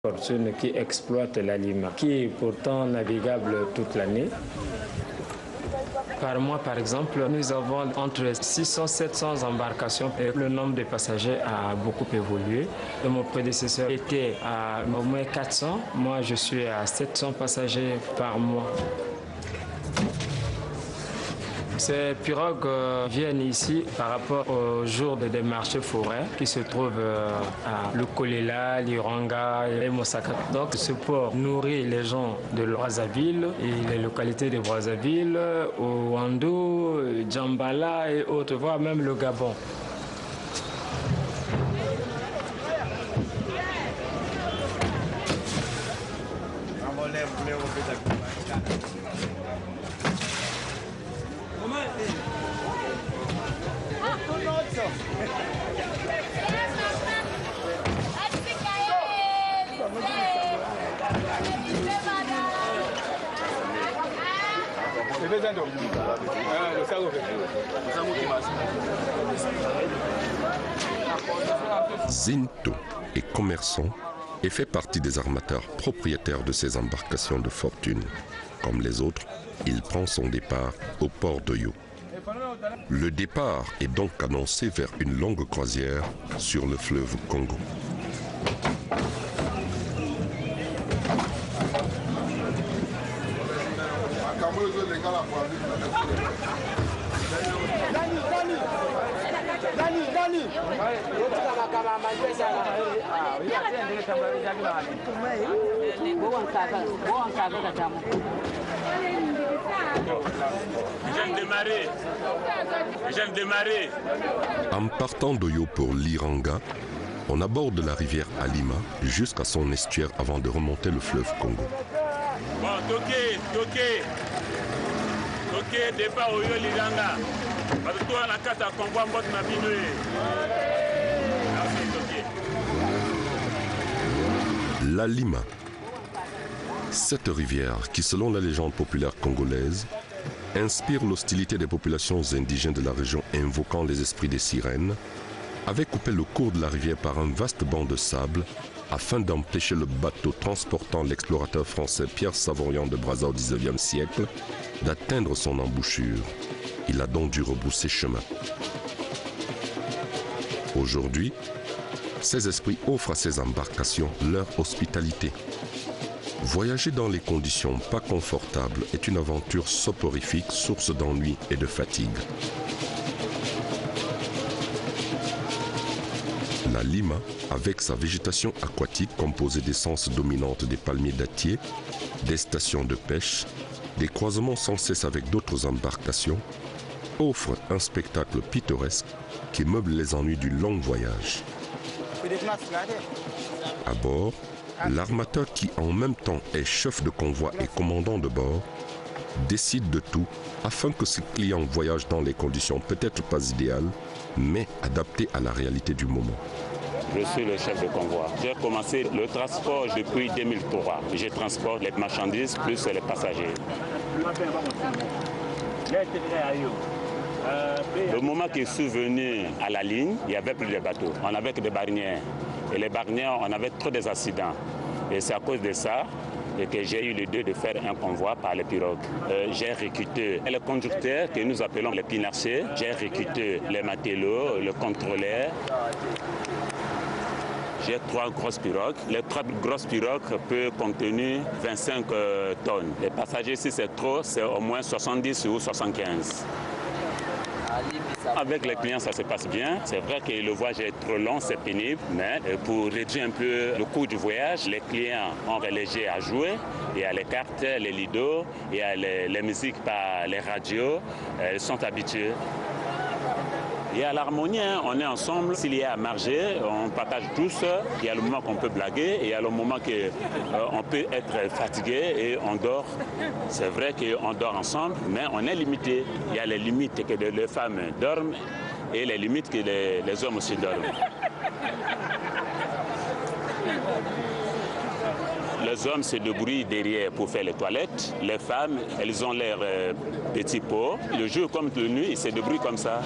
Fortune qui exploite la Lima, qui est pourtant navigable toute l'année. Par mois, par exemple, nous avons entre 600 et 700 embarcations et le nombre de passagers a beaucoup évolué. Mon prédécesseur était à au moins 400. Moi, je suis à 700 passagers par mois. Ces pirogues viennent ici par rapport au jour des marchés forêts qui se trouvent à Lukolela, Liranga et Mosaka. Donc ce port nourrit les gens de Brazzaville et les localités de Brazzaville, Ouando, Djambala et autres, voire même le Gabon. Zinto est commerçant et fait partie des armateurs propriétaires de ces embarcations de fortune. Comme les autres, il prend son départ au port d'Oyo. Le départ est donc annoncé vers une longue croisière sur le fleuve Congo. J'aime démarrer. En partant d'Oyo pour Liranga, on aborde la rivière Alima jusqu'à son estuaire avant de remonter le fleuve Congo. Bon, Toké, départ Oyo Liranga. Parce que toi, la carte à Congo, moi, tu m'as binoué. Merci, Toké. La Lima. Cette rivière qui, selon la légende populaire congolaise, inspire l'hostilité des populations indigènes de la région invoquant les esprits des sirènes, avait coupé le cours de la rivière par un vaste banc de sable afin d'empêcher le bateau transportant l'explorateur français Pierre Savorian de Brazza au XIXe siècle d'atteindre son embouchure. Il a donc dû rebrousser chemin. Aujourd'hui, ces esprits offrent à ces embarcations leur hospitalité. Voyager dans les conditions pas confortables est une aventure soporifique, source d'ennui et de fatigue. La Lima, avec sa végétation aquatique composée d'essences dominantes des palmiers dattiers, des stations de pêche, des croisements sans cesse avec d'autres embarcations, offre un spectacle pittoresque qui meuble les ennuis du long voyage. À bord, l'armateur qui en même temps est chef de convoi et commandant de bord décide de tout afin que ses clients voyagent dans les conditions peut-être pas idéales, mais adaptées à la réalité du moment. Je suis le chef de convoi. J'ai commencé le transport depuis 2003. Je transporte les marchandises plus les passagers. Le moment que je suis venu à la ligne, il n'y avait plus de bateaux. On n'avait que des barrières. Et les barrières, on avait trop d'accidents. Et c'est à cause de ça que j'ai eu l'idée de faire un convoi par les pirogues. J'ai recruté les conducteurs que nous appelons les pinarchés. J'ai recruté les matelots, le contrôleur. J'ai 3 grosses pirogues. Les 3 grosses pirogues peuvent contenir 25 tonnes. Les passagers, si c'est trop, c'est au moins 70 ou 75. Avec les clients, ça se passe bien. C'est vrai que le voyage est trop long, c'est pénible, mais pour réduire un peu le coût du voyage, les clients ont relégué à jouer. Il y a les cartes, les lidos, il y a les musiques par les radios. Ils sont habitués. Il y a l'harmonie, hein. On est ensemble. S'il y a à marger, on partage tous. Il y a le moment qu'on peut blaguer et il y a le moment qu'on peut être fatigué et on dort. C'est vrai qu'on dort ensemble, mais on est limité. Il y a les limites que les femmes dorment et les limites que les hommes aussi dorment. Les hommes se débrouillent derrière pour faire les toilettes. Les femmes, elles ont leurs petits pots. Le jour comme de nuit, ils se débrouillent comme ça.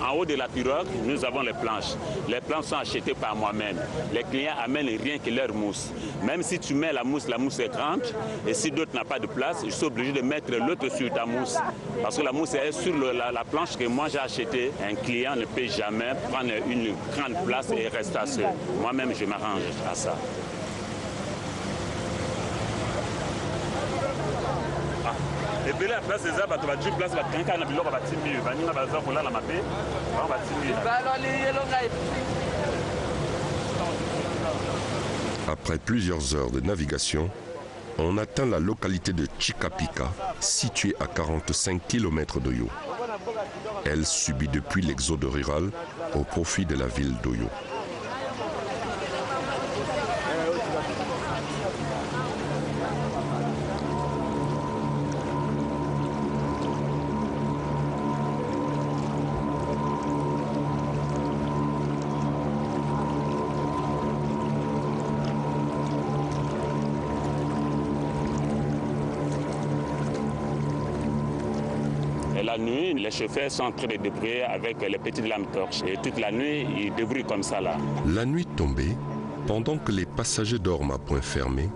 En haut de la pirogue, nous avons les planches. Les planches sont achetées par moi-même. Les clients amènent rien que leur mousse. Même si tu mets la mousse est grande. Et si d'autres n'ont pas de place, je suis obligé de mettre l'autre sur ta mousse. Parce que la mousse est sur la planche que moi j'ai achetée. Un client ne peut jamais prendre une grande place et rester seul. Moi-même, je m'arrange à ça. Et puis la place des arbres, tu vas dire place, quand on a besoin de bâtiments, on a besoin de la mappe, on va Après plusieurs heures de navigation, on atteint la localité de Chikapika, située à 45 km d'Oyo. Elle subit depuis l'exode rural au profit de la ville d'Oyo. La nuit, les chauffeurs sont en train de débrouiller avec les petites lampes torches. Et toute la nuit, ils débrouillent comme ça là. La nuit tombée, pendant que les passagers dorment à point fermé,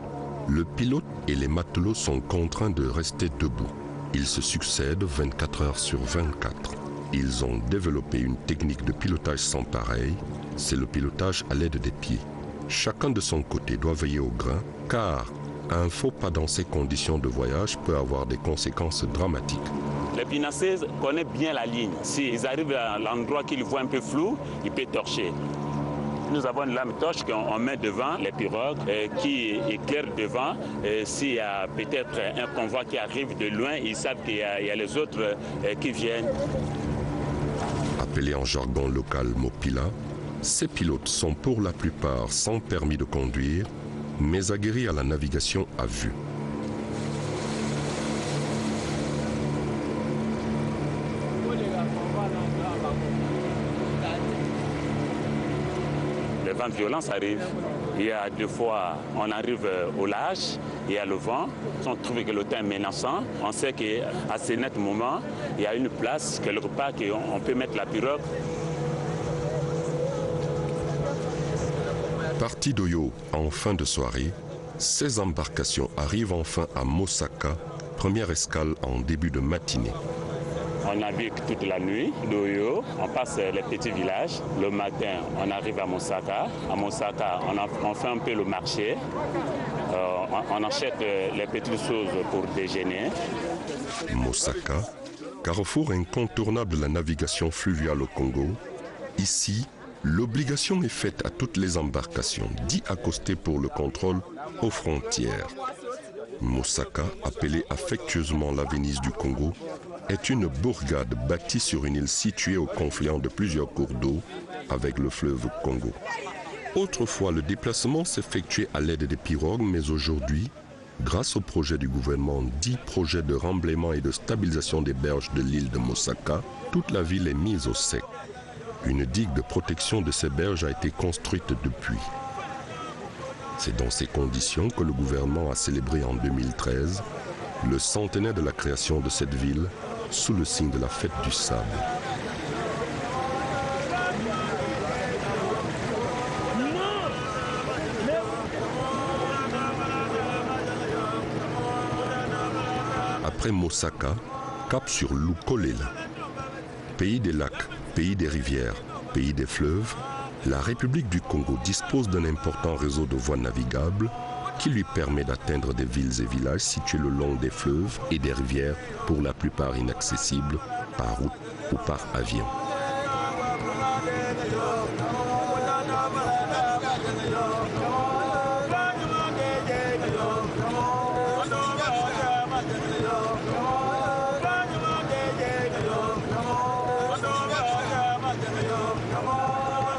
le pilote et les matelots sont contraints de rester debout. Ils se succèdent 24 heures sur 24. Ils ont développé une technique de pilotage sans pareil, c'est le pilotage à l'aide des pieds. Chacun de son côté doit veiller au grain, car un faux pas dans ces conditions de voyage peut avoir des conséquences dramatiques. Les pinacés connaissent bien la ligne. S'ils arrivent à l'endroit qu'ils voient un peu flou, ils peuvent torcher. Nous avons une lame torche qu'on met devant les pirogues qui éclaire devant. S'il y a peut-être un convoi qui arrive de loin, ils savent qu'il y a les autres qui viennent. Appelés en jargon local Mopila, ces pilotes sont pour la plupart sans permis de conduire, mais aguerris à la navigation à vue. Le vent de violence arrive. Il y a deux fois, on arrive au large, il y a le vent. On trouve que le temps est menaçant. On sait qu'à ce net moment, il y a une place, quelque part, qu'on peut mettre la pirogue. Parti d'Oyo en fin de soirée, ces embarcations arrivent enfin à Mosaka, première escale en début de matinée. On navigue toute la nuit d'Oyo, on passe les petits villages. Le matin, on arrive à Mosaka. À Mosaka, on fait un peu le marché. On achète les petites choses pour déjeuner. Mosaka, carrefour incontournable de la navigation fluviale au Congo. Ici, l'obligation est faite à toutes les embarcations d'y accoster pour le contrôle aux frontières. Mosaka, appelée affectueusement la Venise du Congo, est une bourgade bâtie sur une île située au confluent de plusieurs cours d'eau avec le fleuve Congo. Autrefois, le déplacement s'effectuait à l'aide des pirogues, mais aujourd'hui, grâce au projet du gouvernement dit projet de remblaiement et de stabilisation des berges de l'île de Mosaka, toute la ville est mise au sec. Une digue de protection de ces berges a été construite depuis. C'est dans ces conditions que le gouvernement a célébré en 2013 le centenaire de la création de cette ville sous le signe de la fête du sable. Après Mosaka, cap sur Lukolela. Pays des lacs, pays des rivières, pays des fleuves, la République du Congo dispose d'un important réseau de voies navigables qui lui permet d'atteindre des villes et villages situés le long des fleuves et des rivières, pour la plupart inaccessibles par route ou par avion.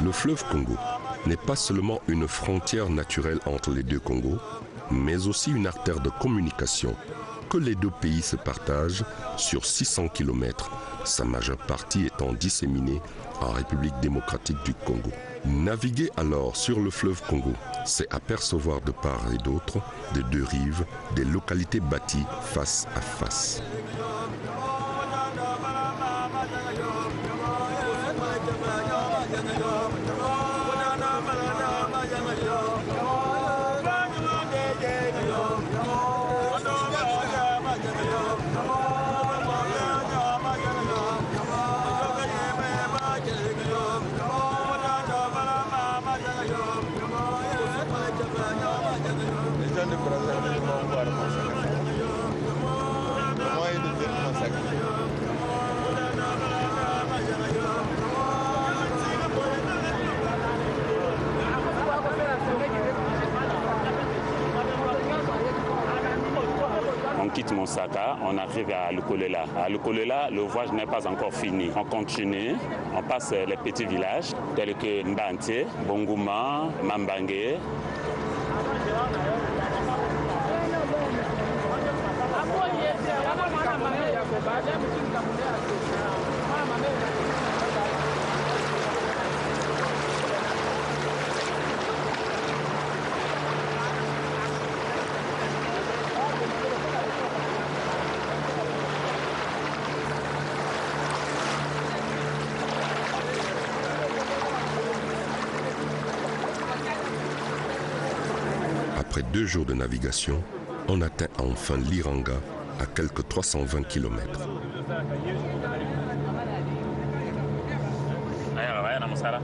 Le fleuve Congo, n'est pas seulement une frontière naturelle entre les deux Congos, mais aussi une artère de communication que les deux pays se partagent sur 600 km, sa majeure partie étant disséminée en République démocratique du Congo. Naviguer alors sur le fleuve Congo, c'est apercevoir de part et d'autre, des deux rives, des localités bâties face à face. On quitte Monsaka, on arrive à Lukolela. À Lukolela, le voyage n'est pas encore fini. On continue, on passe les petits villages tels que Mbante, Bongouma, Mambangue. Après 2 jours de navigation, on atteint enfin l'Iranga à quelques 320 km.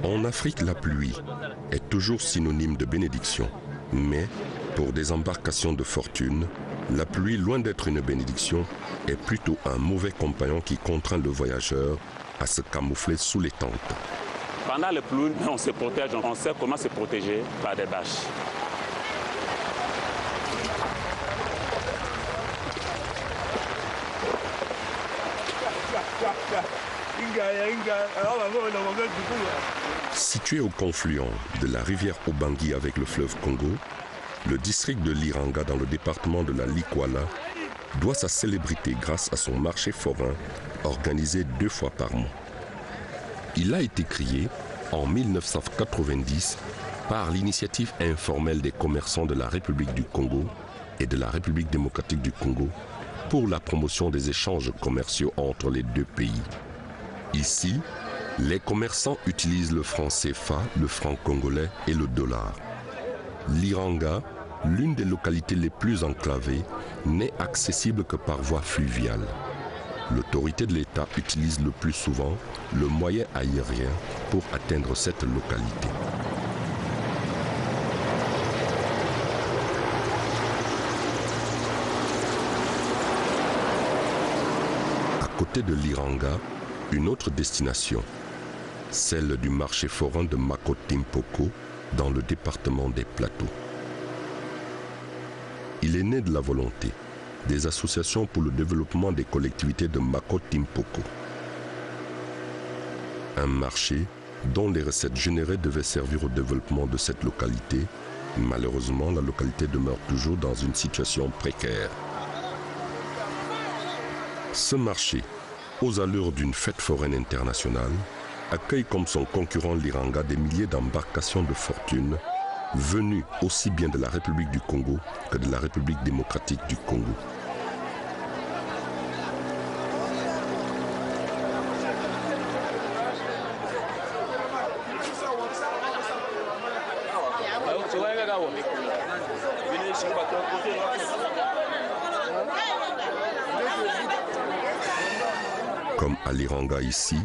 En Afrique, la pluie est toujours synonyme de bénédiction. Mais pour des embarcations de fortune, la pluie, loin d'être une bénédiction, est plutôt un mauvais compagnon qui contraint le voyageur à se camoufler sous les tentes. Pendant les pluies, on se protège, on sait comment se protéger par des bâches. Situé au confluent de la rivière Obangui avec le fleuve Congo, le district de l'Iranga dans le département de la Likwala doit sa célébrité grâce à son marché forain organisé 2 fois par mois. Il a été créé en 1990 par l'initiative informelle des commerçants de la République du Congo et de la République démocratique du Congo pour la promotion des échanges commerciaux entre les deux pays. Ici, les commerçants utilisent le franc CFA, le franc congolais et le dollar. L'Iranga, l'une des localités les plus enclavées, n'est accessible que par voie fluviale. L'autorité de l'État utilise le plus souvent le moyen aérien pour atteindre cette localité. À côté de l'Iranga, une autre destination, celle du marché forain de Mako-Timpoko dans le département des Plateaux. Il est né de la volonté des associations pour le développement des collectivités de Mako-Timpoko. Un marché dont les recettes générées devaient servir au développement de cette localité. Malheureusement, la localité demeure toujours dans une situation précaire. Ce marché, aux allures d'une fête foraine internationale, accueille comme son concurrent l'Iranga des milliers d'embarcations de fortune venues aussi bien de la République du Congo que de la République démocratique du Congo. Comme à l'Iranga ici,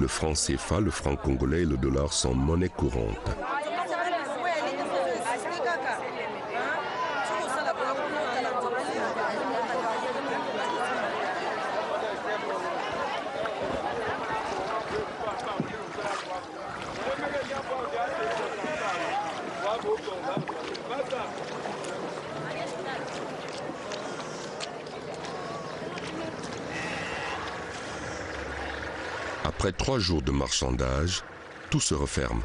le franc CFA, le franc congolais et le dollar sont monnaie courante. Après 3 jours de marchandage, tout se referme.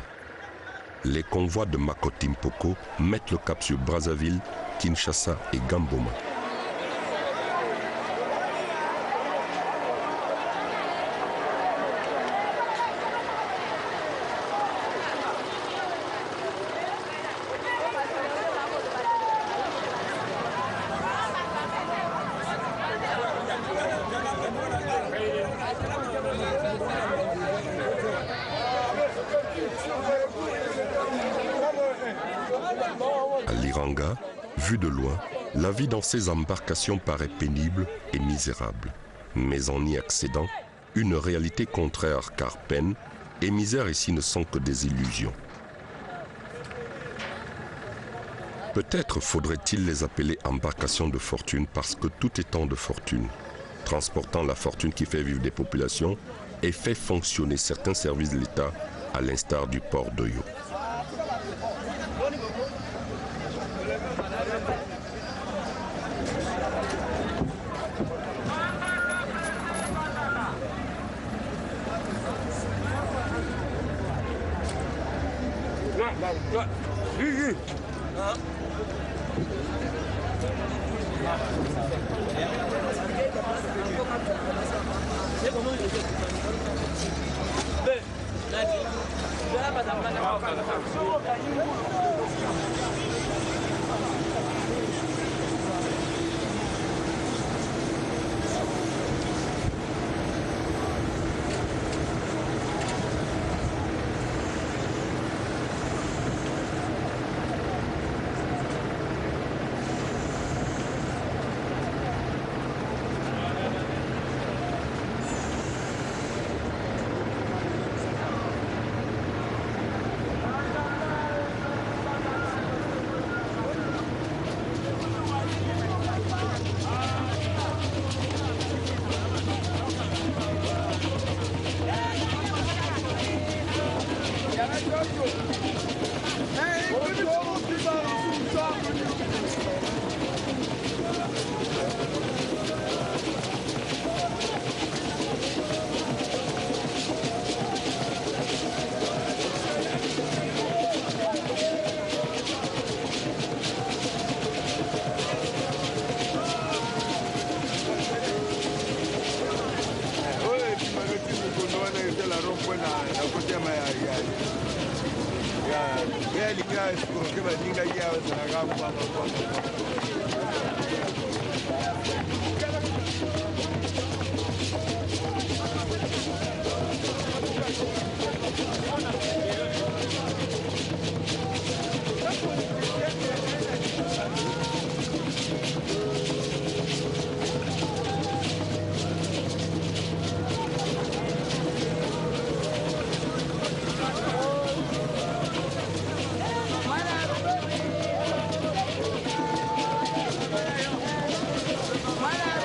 les convois de Makotimpoko mettent le cap sur Brazzaville, Kinshasa et Gamboma. À Liranga, vu de loin, la vie dans ces embarcations paraît pénible et misérable. Mais en y accédant, une réalité contraire car peine et misère ici ne sont que des illusions. Peut-être faudrait-il les appeler embarcations de fortune parce que tout étant de fortune, transportant la fortune qui fait vivre des populations et fait fonctionner certains services de l'État à l'instar du port d'Oyo.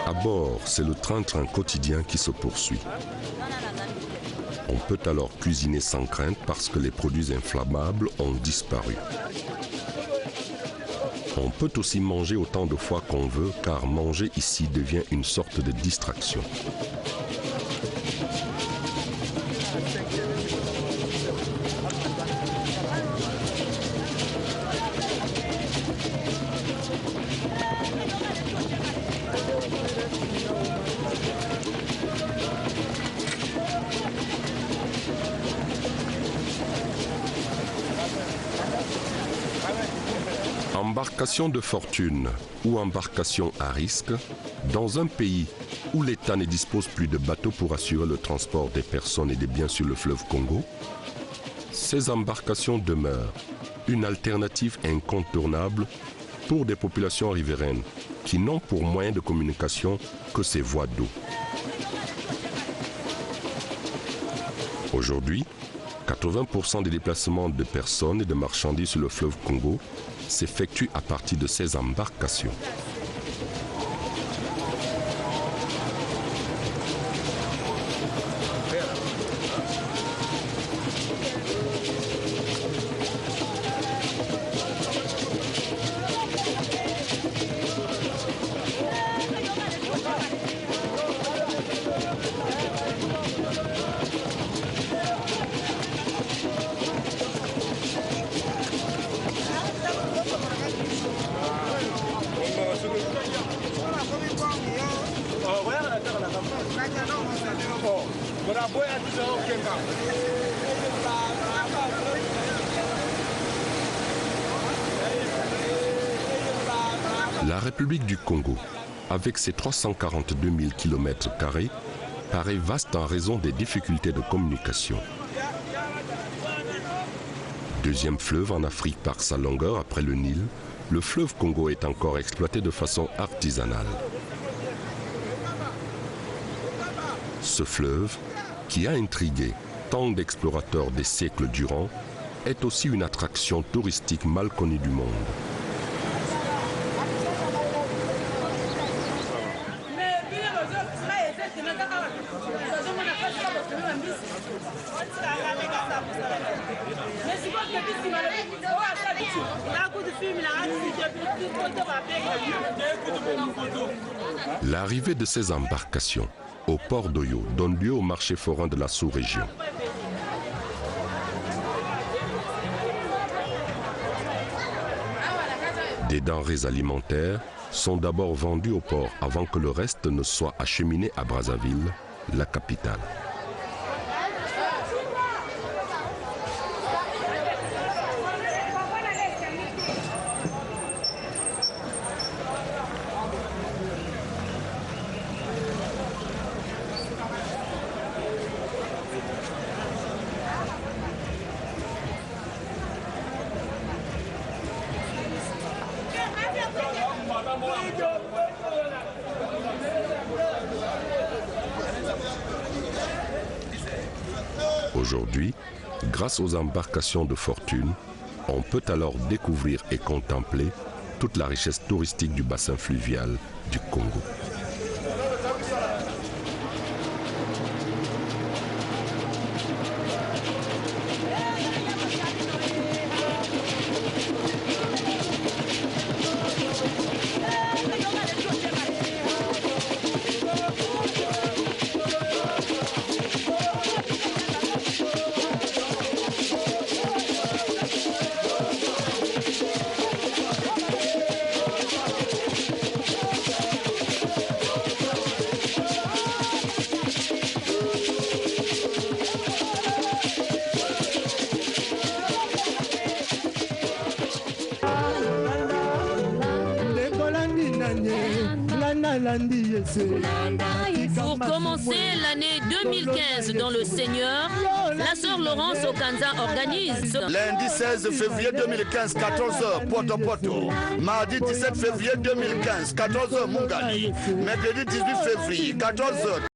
À bord, c'est le train-train quotidien qui se poursuit. On peut alors cuisiner sans crainte parce que les produits inflammables ont disparu. On peut aussi manger autant de fois qu'on veut car manger ici devient une sorte de distraction. Embarcation de fortune ou embarcation à risque, dans un pays où l'État ne dispose plus de bateaux pour assurer le transport des personnes et des biens sur le fleuve Congo, ces embarcations demeurent une alternative incontournable pour des populations riveraines qui n'ont pour moyen de communication que ces voies d'eau. Aujourd'hui, 80% des déplacements de personnes et de marchandises sur le fleuve Congo s'effectuent à partir de ces embarcations. La République du Congo, avec ses 342 000 km², paraît vaste en raison des difficultés de communication. Deuxième fleuve en Afrique par sa longueur après le Nil, le fleuve Congo est encore exploité de façon artisanale. Ce fleuve, qui a intrigué tant d'explorateurs des siècles durant, est aussi une attraction touristique mal connue du monde. L'arrivée de ces embarcations au port d'Oyo donne lieu au marché forain de la sous-région. Des denrées alimentaires sont d'abord vendues au port avant que le reste ne soit acheminé à Brazzaville, la capitale. Aujourd'hui, grâce aux embarcations de fortune, on peut alors découvrir et contempler toute la richesse touristique du bassin fluvial du Congo. Pour commencer l'année 2015 dans le Seigneur, la sœur Laurence Okanza organise. Lundi 16 février 2015, 14h, Poto Poto. Mardi 17 février 2015, 14h, Mungali. Mercredi 18 février, 14h,